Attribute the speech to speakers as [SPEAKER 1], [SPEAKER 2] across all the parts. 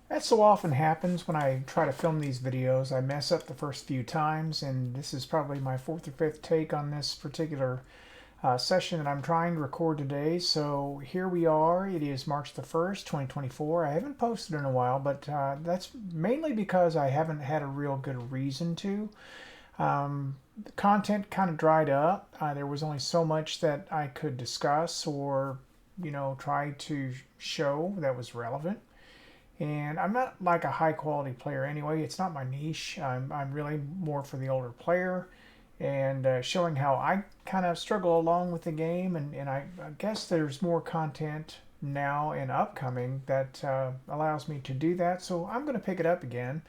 [SPEAKER 1] That so often happens when I try to film these videos. I mess up the first few times, and this is probably my fourth or fifth take on this particular session that I'm trying to record today. So here we are. It is March the 1st, 2024. I haven't posted in a while, but that's mainly because I haven't had a real good reason to. The content kind of dried up. There was only so much that I could discuss or, try to show that was relevant. And I'm not like a high quality player anyway. It's not my niche. I'm really more for the older player and showing how I kind of struggle along with the game. And I guess there's more content now and upcoming that allows me to do that. So I'm going to pick it up again.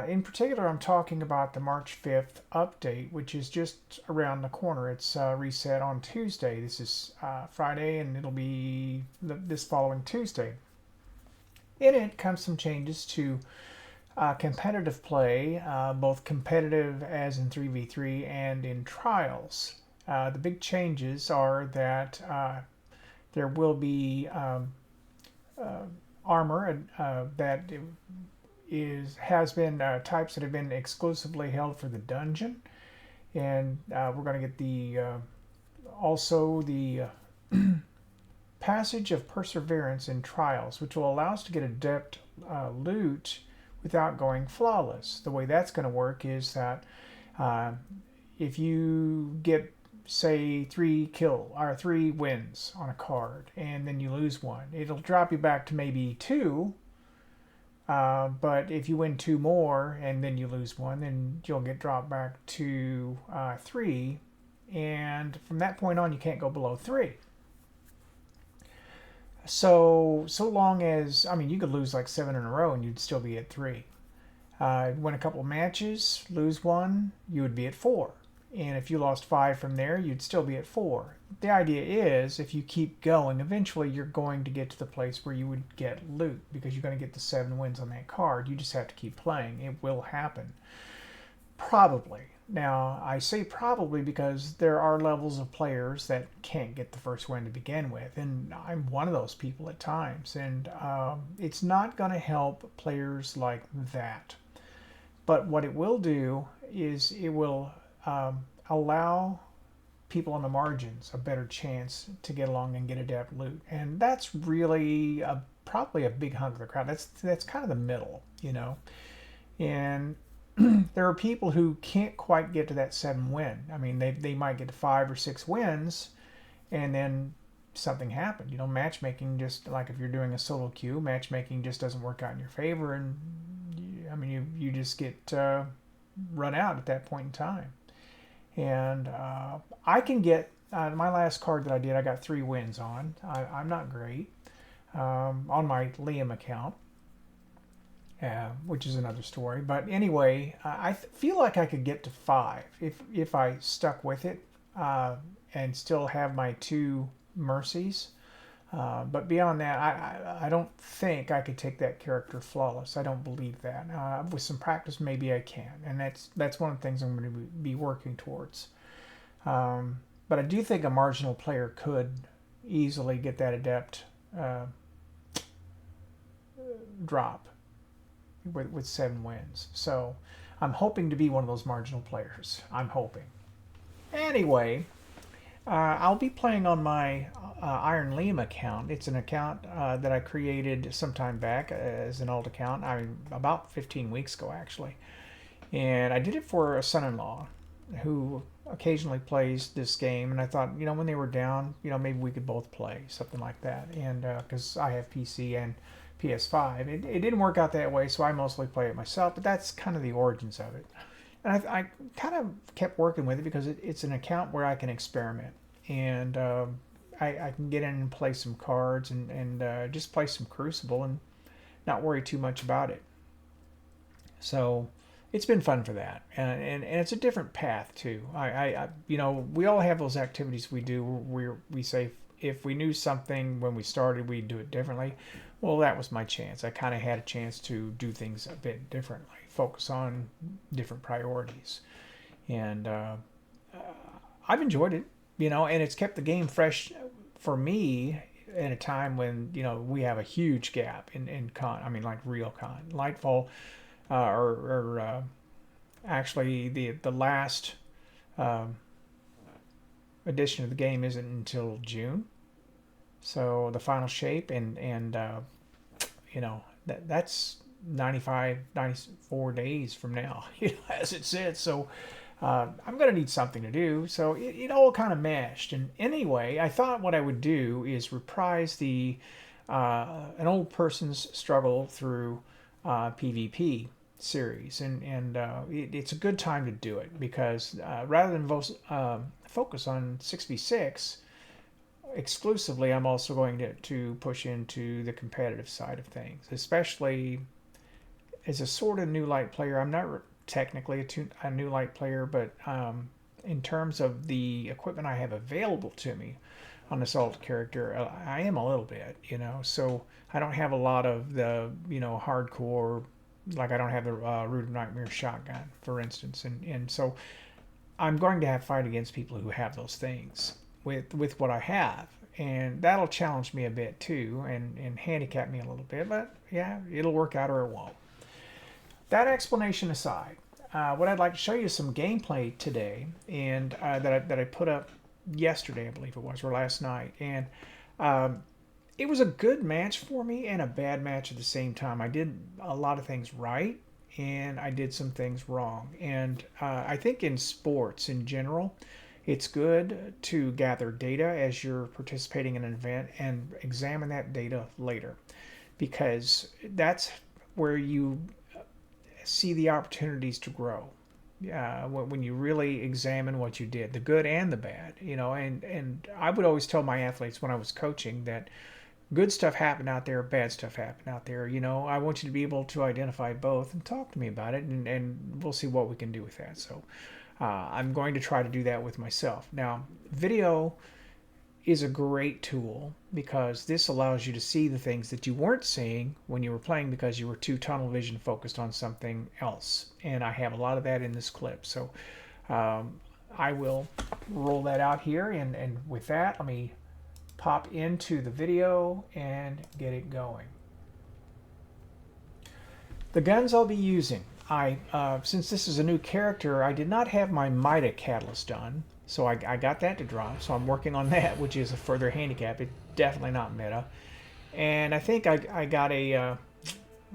[SPEAKER 1] In particular, I'm talking about the March 5th update, which is just around the corner. It's reset on Tuesday. This is Friday, and it'll be this following Tuesday. In it comes some changes to competitive play, both competitive as in 3v3 and in trials. The big changes are that there will be armor that has been types that have been exclusively held for the dungeon, and we're going to get the also the passage of perseverance in trials, which will allow us to get adept loot without going flawless. The way that's going to work is that uh, if you get, say, 3 wins on a card, and then you lose one, it'll drop you back to maybe 2. But if you win 2 more and then you lose one, then you'll get dropped back to 3. And from that point on, you can't go below 3. So long as, I mean, you could lose like 7 in a row and you'd still be at 3. Win a couple of matches, lose one, you would be at 4. And if you lost 5 from there, you'd still be at 4. The idea is, if you keep going, eventually you're going to get to the place where you would get loot because you're going to get the 7 wins on that card. You just have to keep playing. It will happen. Probably. Now, I say probably because there are levels of players that can't get the first win to begin with, and I'm one of those people at times. And it's not going to help players like that. But what it will do is it will allow people on the margins a better chance to get along and get adept loot, and that's really probably a big hunk of the crowd. That's kind of the middle. And there are people who can't quite get to that 7 win. I mean, they might get to 5 or 6 wins, and then something happened. Matchmaking, just like if you're doing a solo queue, matchmaking just doesn't work out in your favor, and I mean, you just get run out at that point in time. And I can get my last card that I did. I got 3 wins on. I'm not great on my Liam account, which is another story. But anyway, I feel like I could get to 5 if I stuck with it and still have my 2 mercies. But beyond that, I don't think I could take that character flawless. I don't believe that. With some practice, maybe I can, and that's one of the things I'm going to be working towards. But I do think a marginal player could easily get that adept drop with 7 wins. So I'm hoping to be one of those marginal players. I'm hoping. Anyway, I'll be playing on my Iron Liam account. It's an account that I created some time back as an old account. I mean, about 15 weeks ago, actually. And I did it for a son-in-law who occasionally plays this game. And I thought, when they were down, maybe we could both play, something like that. And because I have PC and PS5. It didn't work out that way, so I mostly play it myself. But that's kind of the origins of it. And I kind of kept working with it because it's an account where I can experiment. And I can get in and play some cards and just play some Crucible and not worry too much about it. So it's been fun for that, and it's a different path too. We all have those activities we do where we say if we knew something when we started, we'd do it differently. Well, that was my chance. I kind of had a chance to do things a bit differently, focus on different priorities, and I've enjoyed it. And it's kept the game fresh for me in a time when, you know, we have a huge gap in con. I mean, like real con. Lightfall, actually the last um, edition of the game isn't until June. So the final shape and you know, that's 95, 94 days from now, you know, as it said. So I'm going to need something to do. So it all kind of meshed. And anyway, I thought what I would do is reprise the an old person's struggle through PvP series. And it's a good time to do it because rather than focus on 6v6 exclusively, I'm also going to push into the competitive side of things, especially as a sort of new light player. I'm not technically a new light player, but in terms of the equipment I have available to me on this alt character, I am a little bit, you know. So I don't have a lot of the, you know, hardcore, like I don't have the Root of Nightmare shotgun, for instance, and so I'm going to have to fight against people who have those things with what I have, and that'll challenge me a bit too, and handicap me a little bit. But yeah, it'll work out or it won't. That explanation aside, what I'd like to show you is some gameplay today, and that I put up yesterday, I believe it was, or last night, and it was a good match for me and a bad match at the same time. I did a lot of things right, and I did some things wrong. And I think in sports in general, it's good to gather data as you're participating in an event and examine that data later, because that's where you see the opportunities to grow. When you really examine what you did, the good and the bad, you know. And I would always tell my athletes when I was coaching that good stuff happened out there, bad stuff happened out there. You know, I want you to be able to identify both and talk to me about it, and we'll see what we can do with that. So I'm going to try to do that with myself. Now, video is a great tool because this allows you to see the things that you weren't seeing when you were playing because you were too tunnel vision focused on something else. And I have a lot of that in this clip. So I will roll that out here. And with that, let me pop into the video and get it going. The guns I'll be using. Since this is a new character, I did not have my Mida catalyst done. So I got that to drop, so I'm working on that, which is a further handicap. It's definitely not meta. And I think I got a,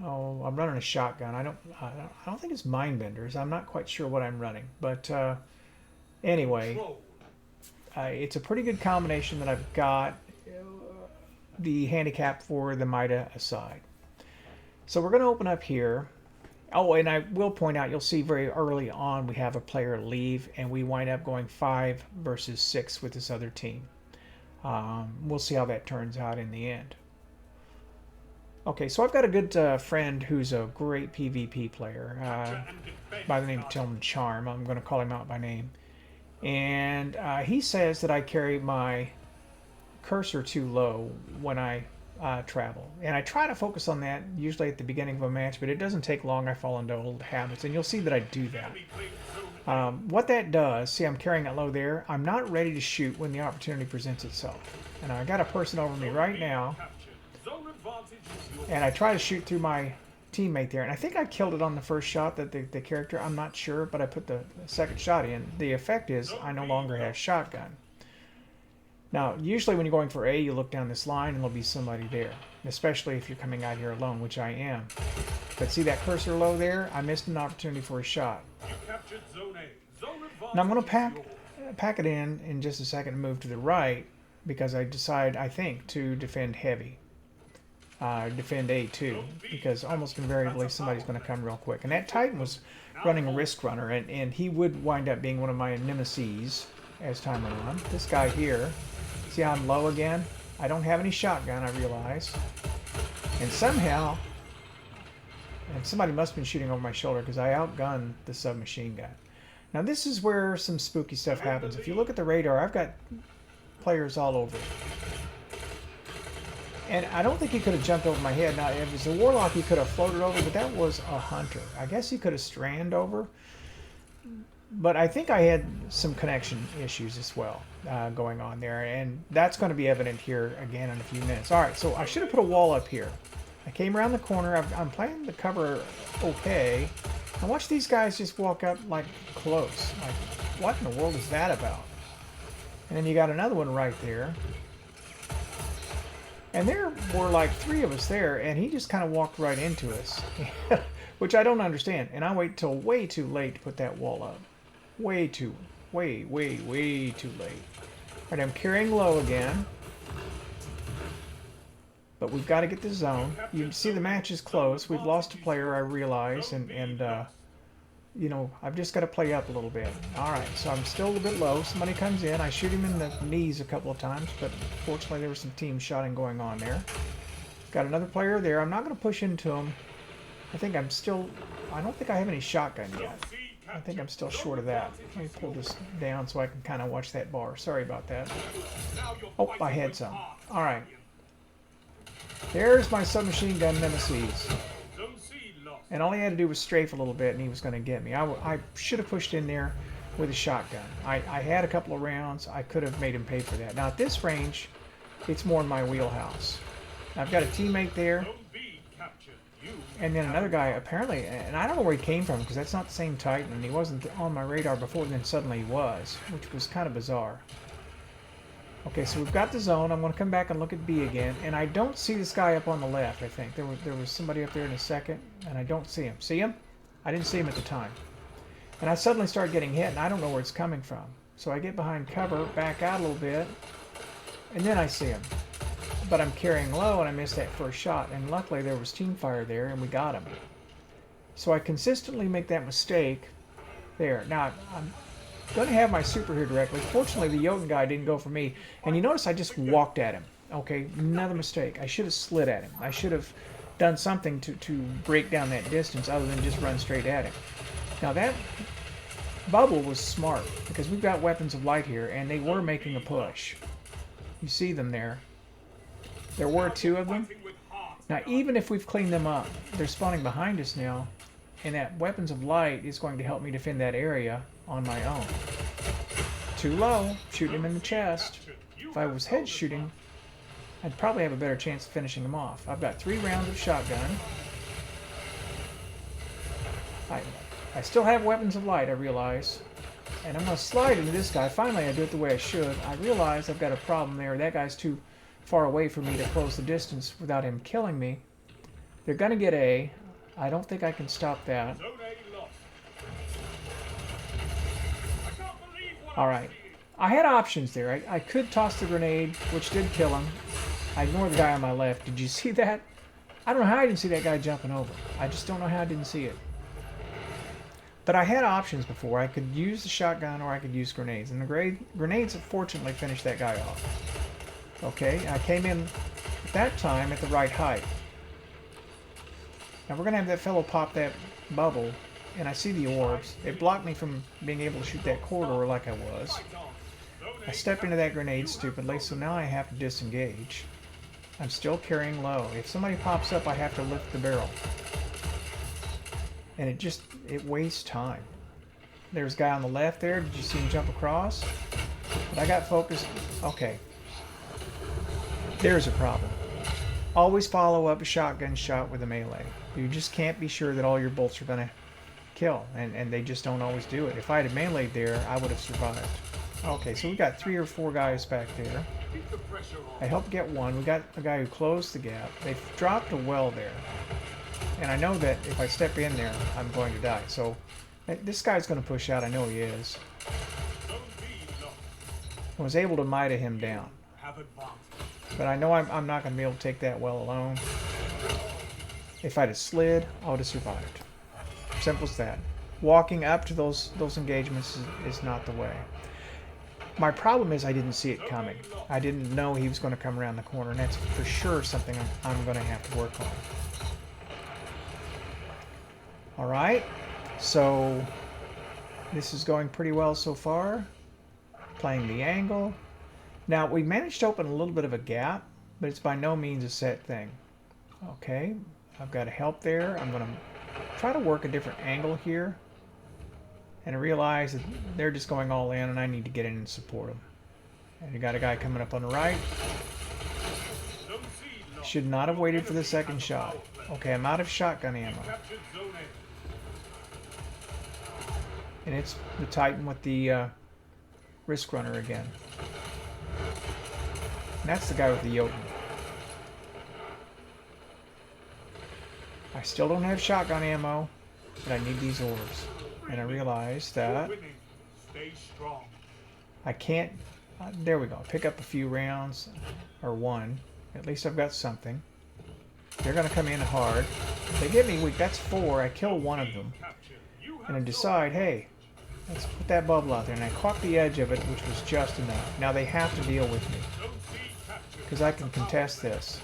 [SPEAKER 1] I'm running a shotgun. I don't think it's Mindbenders. I'm not quite sure what I'm running. But anyway, it's a pretty good combination that I've got, the handicap for the Mida aside. So we're going to open up here. Oh, and I will point out, you'll see very early on we have a player leave, and we wind up going 5 versus 6 with this other team. We'll see how that turns out in the end. Okay, so I've got a good friend who's a great PvP player by the name of Tillman Charm. I'm going to call him out by name. And he says that I carry my cursor too low when I travel, and I try to focus on that usually at the beginning of a match, but it doesn't take long. I fall into old habits, and you'll see that I do that. What that does, see, I'm carrying it low there. I'm not ready to shoot when the opportunity presents itself, and I got a person over me right now, and I try to shoot through my teammate there, and I think I killed it on the first shot, that the character, I'm not sure, but I put the second shot in. The effect is I no longer have shotgun. Now, usually when you're going for A, you look down this line and there'll be somebody there, especially if you're coming out here alone, which I am. But see that cursor low there? I missed an opportunity for a shot. Now I'm going to pack it in just a second and move to the right, because I decide, I think, to defend heavy. Defend A too, because almost invariably somebody's going to come real quick. And that Titan was running a Risk Runner, and he would wind up being one of my nemesis as time went on. This guy here, see how I'm low again? I don't have any shotgun, I realize. And somehow, and somebody must have been shooting over my shoulder, because I outgunned the submachine gun. Now this is where some spooky stuff happens. If you look at the radar, I've got players all over it. And I don't think he could have jumped over my head. Now, if it was a warlock, he could have floated over, but that was a hunter. I guess he could have stranded over. But I think I had some connection issues as well going on there, and that's going to be evident here again in a few minutes. All right, so I should have put a wall up here. I came around the corner. I'm playing the cover okay. And watch these guys just walk up like close. Like, what in the world is that about? And then you got another one right there. And there were like 3 of us there, and he just kind of walked right into us, which I don't understand. And I wait till way too late to put that wall up. Way too late. All right, I'm carrying low again. But we've got to get the zone. You can see the match is close. We've lost a player, I realize, and you know, I've just got to play up a little bit. All right, so I'm still a little bit low. Somebody comes in. I shoot him in the knees a couple of times, but fortunately there was some team shotting going on there. Got another player there. I'm not going to push into him. I think I'm still... I don't think I have any shotgun yet. I think I'm still short of that. Let me pull this down so I can kind of watch that bar. Sorry about that. Oh, I had some. All right. There's my submachine gun nemesis. And all he had to do was strafe a little bit and he was going to get me. I should have pushed in there with a shotgun. I had a couple of rounds. I could have made him pay for that. Now at this range, it's more in my wheelhouse. I've got a teammate there. And then another guy, apparently, and I don't know where he came from because that's not the same Titan. And he wasn't on my radar before, and then suddenly he was, which was kind of bizarre. Okay, so we've got the zone. I'm going to come back and look at B again. And I don't see this guy up on the left, I think. There was somebody up there in a second, and I don't see him. See him? I didn't see him at the time. And I suddenly start getting hit, and I don't know where it's coming from. So I get behind cover, back out a little bit, and then I see him. But I'm carrying low, and I missed that first shot. And luckily, there was team fire there, and we got him. So I consistently make that mistake there. Now, I'm going to have my super here directly. Fortunately, the Jotun guy didn't go for me. And you notice I just walked at him. Okay, another mistake. I should have slid at him. I should have done something to break down that distance other than just run straight at him. Now that bubble was smart because we've got weapons of light here and they were making a push. You see them there. There were 2 of them. Now even if we've cleaned them up, they're spawning behind us now. And that weapons of light is going to help me defend that area on my own. Too low, shooting him in the chest. If I was head shooting, I'd probably have a better chance of finishing him off. I've got 3 rounds of shotgun. I still have weapons of light, I realize. And I'm going to slide into this guy. Finally, I do it the way I should. I realize I've got a problem there. That guy's too far away for me to close the distance without him killing me. They're going to get A. I don't think I can stop that. Alright. I had options there. I could toss the grenade, which did kill him. I ignored the guy on my left. Did you see that? I don't know how I didn't see that guy jumping over. I just don't know how I didn't see it. But I had options before. I could use the shotgun or I could use grenades. And the grenades have fortunately finished that guy off. Okay, I came in at that time at the right height. Now we're going to have that fellow pop that bubble, and I see the orbs. It blocked me from being able to shoot that corridor like I was. I stepped into that grenade stupidly, so now I have to disengage. I'm still carrying low. If somebody pops up, I have to lift the barrel. And it wastes time. There's a guy on the left there. Did you see him jump across? But I got focused. Okay. There's a problem. Always follow up a shotgun shot with a melee. You just can't be sure that all your bolts are going to kill, and they just don't always do it. If I had meleeed there, I would have survived. Okay, so we got 3 or 4 guys back there. I helped get one. We got a guy who closed the gap. They've dropped a well there. And I know that if I step in there, I'm going to die. So this guy's going to push out. I know he is. I was able to Mida him down. But I know I'm not going to be able to take that well alone. If I'd have slid, I would have survived. Simple as that. Walking up to those engagements is not the way. My problem is I didn't see it coming. I didn't know he was going to come around the corner, and that's for sure something I'm going to have to work on. Alright, so this is going pretty well so far. Playing the angle. Now, we managed to open a little bit of a gap, but it's by no means a set thing. Okay, I've got a help there. I'm going to try to work a different angle here. and I realize that they're just going all in, and I need to get in and support them. And you got a guy coming up on the right. Should not have waited for the second shot. Okay, I'm out of shotgun ammo. And it's the Titan with the Risk Runner again. And that's the guy with the Jotun. I still don't have shotgun ammo, but I need these ores. And I realized that I can't... there we go. Pick up a few rounds, or one. At least I've got something. They're going to come in hard. If they get me weak, that's 4. I kill one of them. And I decide, hey, let's put that bubble out there. And I caught the edge of it, which was just enough. Now they have to deal with me, because I can contest this.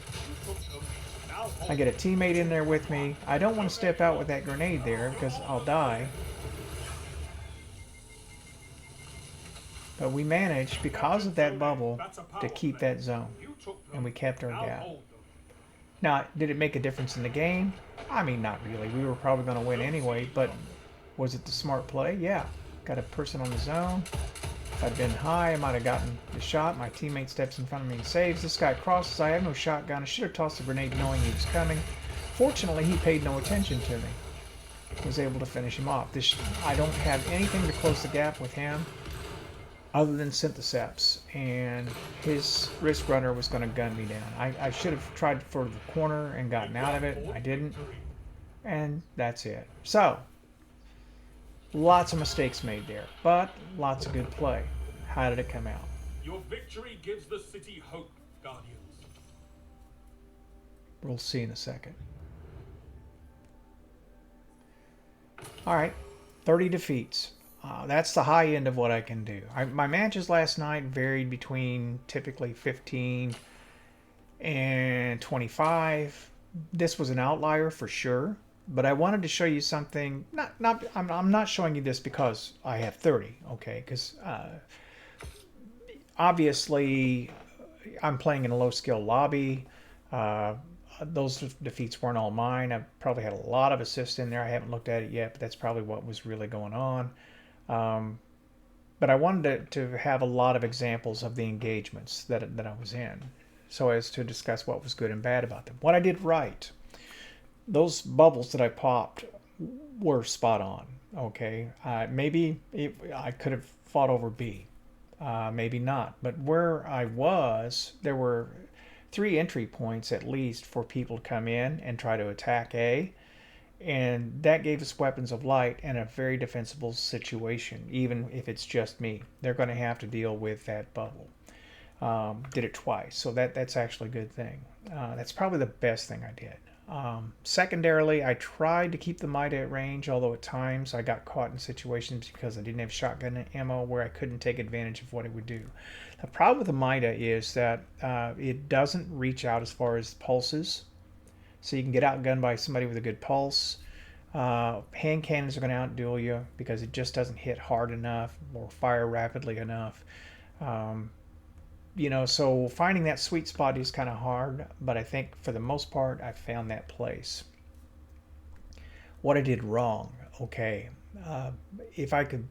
[SPEAKER 1] I get a teammate in there with me. I don't want to step out with that grenade there, because I'll die. But we managed, because of that bubble, to keep that zone. And we kept our gap. Now, did it make a difference in the game? I mean, not really. We were probably going to win anyway, but was it the smart play? Yeah. Got a person on the zone. If I'd been high, I might have gotten the shot. My teammate steps in front of me and saves. This guy crosses. I have no shotgun. I should have tossed a grenade knowing he was coming. Fortunately, he paid no attention to me. Was able to finish him off. I don't have anything to close the gap with him other than Syntheseps, and his Risk Runner was going to gun me down. I should have tried for the corner and gotten out of it. I didn't, and that's it. So, lots of mistakes made there, but lots of good play. How did it come out?
[SPEAKER 2] Your victory gives the city hope, Guardians.
[SPEAKER 1] We'll see in a second. Alright, 30 defeats. That's the high end of what I can do. My matches last night varied between typically 15 and 25. This was an outlier for sure, but I wanted to show you something. I'm not showing you this because I have 30, okay? Because obviously I'm playing in a low skill lobby. Those defeats weren't all mine. I probably had a lot of assists in there. I haven't looked at it yet, but that's probably what was really going on. But I wanted to have a lot of examples of the engagements that I was in, so as to discuss what was good and bad about them. What I did right, those bubbles that I popped were spot on. Okay, maybe I could have fought over B, maybe not. But where I was, there were 3 entry points at least for people to come in and try to attack A. And that gave us weapons of light in a very defensible situation, even if it's just me. They're going to have to deal with that bubble. Did it twice, so that's actually a good thing. That's probably the best thing I did. Secondarily, I tried to keep the Mida at range, although at times I got caught in situations because I didn't have shotgun ammo where I couldn't take advantage of what it would do. The problem with the Mida is that it doesn't reach out as far as pulses. So you can get outgunned by somebody with a good pulse. Hand cannons are going to outduel you because it just doesn't hit hard enough or fire rapidly enough. So finding that sweet spot is kind of hard, but I think for the most part, I found that place. What I did wrong, okay. If I could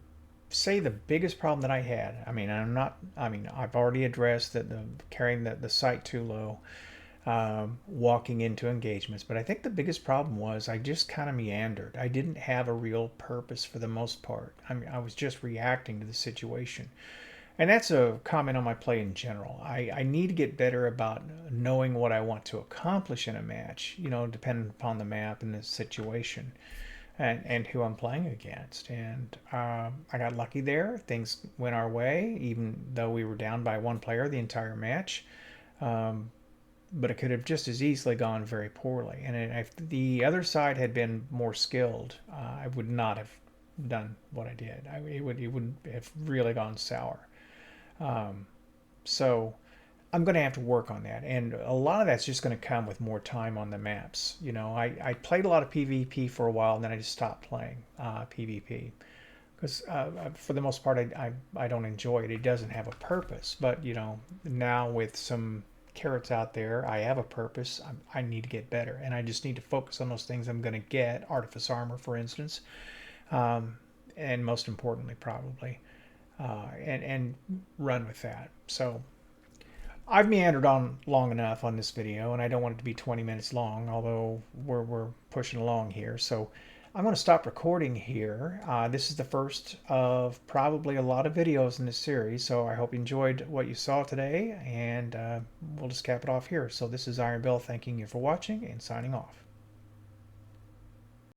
[SPEAKER 1] say the biggest problem that I had, I've already addressed that carrying the sight too low. Walking into engagements, but I think the biggest problem was I just kind of meandered. I didn't have a real purpose for the most part. I was just reacting to the situation, and that's a comment on my play in general. I need to get better about knowing what I want to accomplish in a match, depending upon the map and the situation and who I'm playing against. And I got lucky there. Things went our way, even though we were down by 1 player the entire match. But it could have just as easily gone very poorly. And if the other side had been more skilled, I would not have done what I did. It would have really gone sour. So I'm going to have to work on that. And a lot of that's just going to come with more time on the maps. I played a lot of PvP for a while, and then I just stopped playing PvP. Because for the most part, I don't enjoy it. It doesn't have a purpose. But, now with some carrots out there, I have a purpose. I need to get better, and I just need to focus on those things I'm going to get. Artifice armor, for instance, and most importantly, probably, and run with that. So I've meandered on long enough on this video, and I don't want it to be 20 minutes long, although we're pushing along here. So I'm going to stop recording here. This is the first of probably a lot of videos in this series, so I hope you enjoyed what you saw today, and we'll just cap it off here. So this is Iron Bill thanking you for watching and signing off.